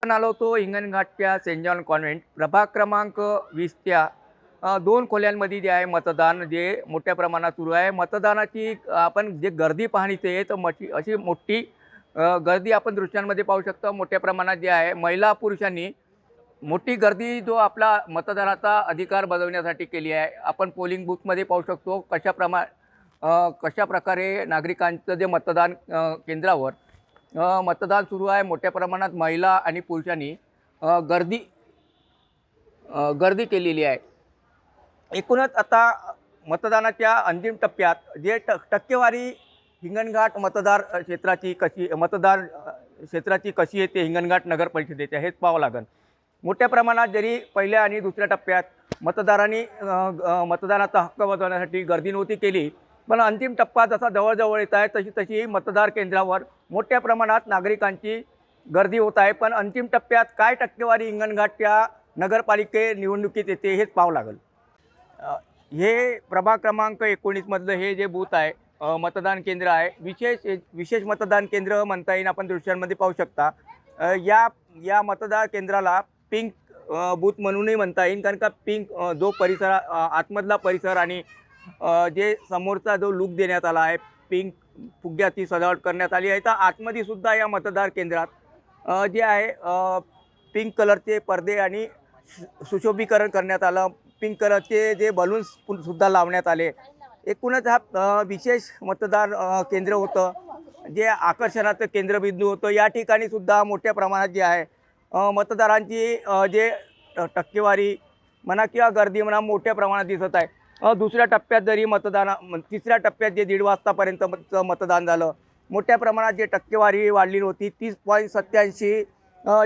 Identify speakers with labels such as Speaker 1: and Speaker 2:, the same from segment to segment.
Speaker 1: आपण आलो होतो हिंगणघाटच्या सेंट जॉन कॉन्व्हेंट प्रभाग क्रमांक 20 दोन खोल्यांमध्ये जे आहे मतदान जे मोठ्या प्रमाणात सुरू आहे। मतदानाची आपण जे गर्दी पाहणीची आहे तर अशी मोठी गर्दी आपण दृश्यांमध्ये पाहू शकतो। मोठ्या प्रमाणात जे आहे महिला पुरुषांनी मोठी गर्दी जो आपला मतदानाचा अधिकार बजावण्यासाठी केली आहे। आपण पोलिंग बूथमध्ये पाहू शकतो कशा प्रकारे नागरिकांचं जे मतदान केंद्रावर मतदान सुरू आहे। मोठ्या प्रमाणात महिला आणि पुरुषांनी गर्दी केलेली आहे। एकूणच आता मतदानाच्या अंतिम टप्प्यात जे टक्केवारी हिंगणघाट मतदार क्षेत्राची कशी येते हिंगणघाट नगर परिषदेच्या हेच पाहावं लागेल। मोठ्या प्रमाणात जरी पहिल्या आणि दुसऱ्या टप्प्यात मतदारांनी मतदानाचा हक्क बजावण्यासाठी गर्दी नव्हती केली, पण अंतिम टप्पा जसा जवळ येत आहे तशी मतदार केंद्रावर मोठ्या प्रमाणात नागरिकांची गर्दी होत आहे। पण अंतिम टप्प्यात काय टक्केवारी हिंगणघाटच्या नगरपालिके निवडणुकीत येते हेच पाहावं लागेल। हे प्रभाग क्रमांक 19 मधलं हे जे बूथ आहे मतदान केंद्र आहे, विशेष मतदान केंद्र म्हणता येईल। आपण दृश्यांमध्ये पाहू शकता या मतदार केंद्राला पिंक बूथ म्हणूनही म्हणता येईल, कारण का पिंक जो परिसर आतमधला परिसर आणि जे समोरचा जो लुक देण्यात आला आहे, पिंक फुग्याची सजावट करण्यात आली आहे। तर आतमध्ये सुद्धा या मतदार केंद्रात जे आहे पिंक कलरचे पडदे आणि सुशोभीकरण करण्यात आलं। पिंक कलरचे जे बलून्स सुद्धा लावण्यात आले। एकूणच हा विशेष मतदार केंद्र होतं, जे आकर्षणाचं केंद्रबिंदू होतं। या ठिकाणी सुद्धा मोठ्या प्रमाणात जे आहे मतदारांची जे टक्केवारी म्हणा किंवा गर्दी म्हणा मोठ्या प्रमाणात दिसत आहे। दुसऱ्या टप्प्यात जरी तिसऱ्या टप्प्यात जे 1:30 वाजतापर्यंत मतदान झालं, मोठ्या प्रमाणात जे टक्केवारी वाढली होती 30.87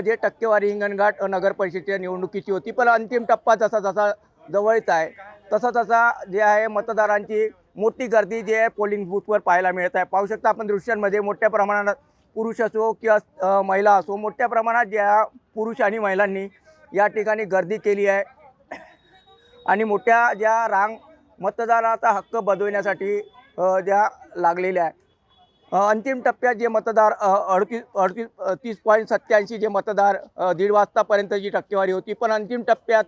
Speaker 1: जे टक्केवारी हिंगणघाट नगर परिषदेच्या निवडणुकीची होती। पण अंतिम टप्पा जसा जवळ येत आहे तसा जे आहे मतदारांची मोठी गर्दी जे आहे पोलिंग बूथवर पाहायला मिळत आहे। पाहू शकता आपण दृश्यांमध्ये मोठ्या प्रमाणात पुरुष असो किंवा महिला असो, मोठ्या प्रमाणात ज्या पुरुष आणि महिलांनी या ठिकाणी गर्दी केली आहे आणि मोठ्या ज्या मतदानाचा हक्क बजावण्यासाठी ज्या लागलेल्या आहे। अंतिम टप्प्यात जे मतदार 30.87 जे मतदार 1:30 वाजतापर्यंतची टक्केवारी होती, पण अंतिम टप्प्यात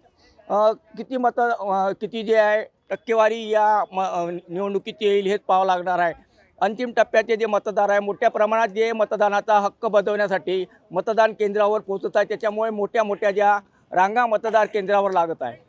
Speaker 1: किती जे आहे टक्केवारी या निवडणुकीत येईल हेच पाहावं लागणार आहे। अंतिम टप्प्याचे जे मतदार आहे मोठ्या प्रमाणात जे मतदानाचा हक्क बजावण्यासाठी मतदान केंद्रावर पोहोचत आहे, त्याच्यामुळे मोठ्या ज्या रांगा मतदार केंद्रावर लागत आहे।